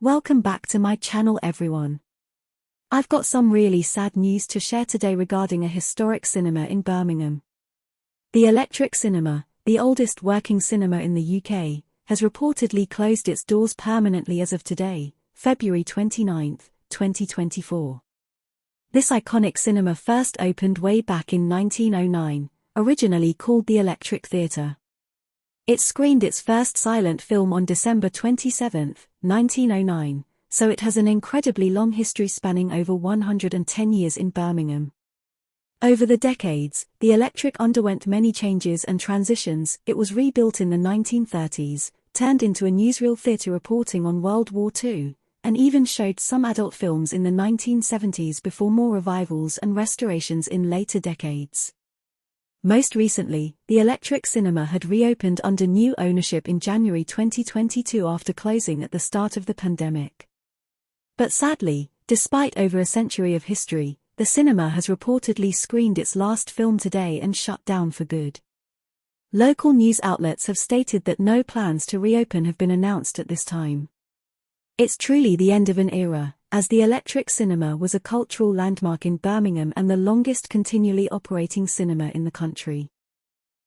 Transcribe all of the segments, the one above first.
Welcome back to my channel everyone. I've got some really sad news to share today regarding a historic cinema in Birmingham. The Electric Cinema, the oldest working cinema in the UK, has reportedly closed its doors permanently as of today, February 29, 2024. This iconic cinema first opened way back in 1909, originally called the Electric Theatre. It screened its first silent film on December 27, 1909, so it has an incredibly long history spanning over 110 years in Birmingham. Over the decades, the Electric underwent many changes and transitions. It was rebuilt in the 1930s, turned into a newsreel theatre reporting on World War II, and even showed some adult films in the 1970s before more revivals and restorations in later decades. Most recently, the Electric Cinema had reopened under new ownership in January 2022 after closing at the start of the pandemic. But sadly, despite over a century of history, the cinema has reportedly screened its last film today and shut down for good. Local news outlets have stated that no plans to reopen have been announced at this time. It's truly the end of an era, as the Electric Cinema was a cultural landmark in Birmingham and the longest continually operating cinema in the country.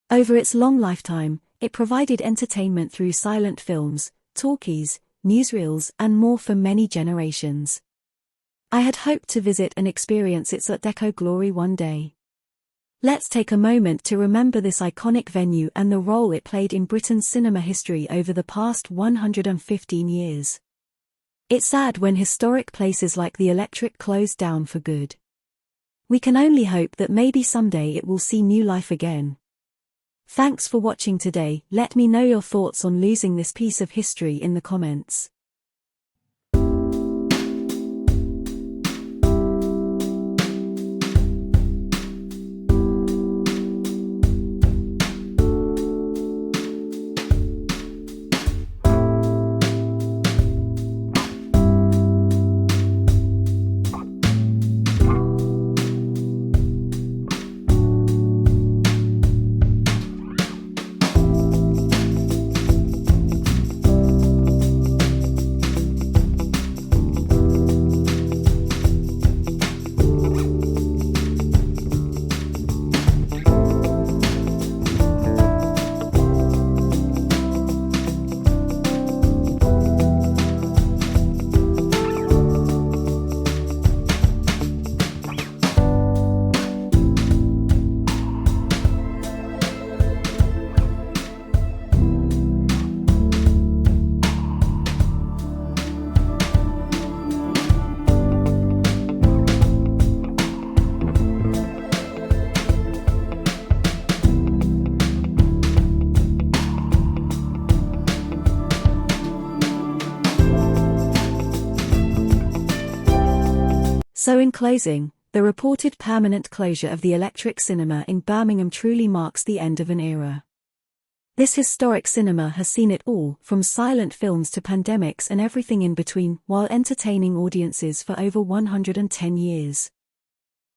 Over its long lifetime, it provided entertainment through silent films, talkies, newsreels and more for many generations. I had hoped to visit and experience its Art Deco glory one day. Let's take a moment to remember this iconic venue and the role it played in Britain's cinema history over the past 115 years. It's sad when historic places like the Electric close down for good. We can only hope that maybe someday it will see new life again. Thanks for watching today. Let me know your thoughts on losing this piece of history in the comments. So in closing, the reported permanent closure of the Electric Cinema in Birmingham truly marks the end of an era. This historic cinema has seen it all, from silent films to pandemics and everything in between, while entertaining audiences for over 110 years.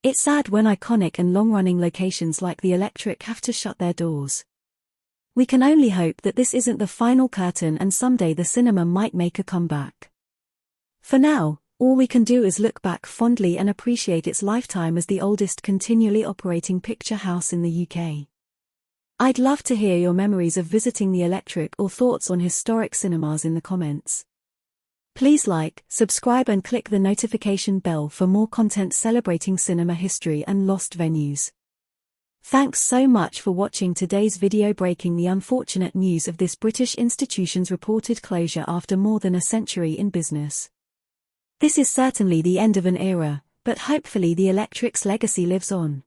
It's sad when iconic and long-running locations like the Electric have to shut their doors. We can only hope that this isn't the final curtain and someday the cinema might make a comeback. For now, all we can do is look back fondly and appreciate its lifetime as the oldest continually operating picture house in the UK. I'd love to hear your memories of visiting the Electric or thoughts on historic cinemas in the comments. Please like, subscribe and click the notification bell for more content celebrating cinema history and lost venues. Thanks so much for watching today's video breaking the unfortunate news of this British institution's reported closure after more than a century in business. This is certainly the end of an era, but hopefully the Electric's legacy lives on.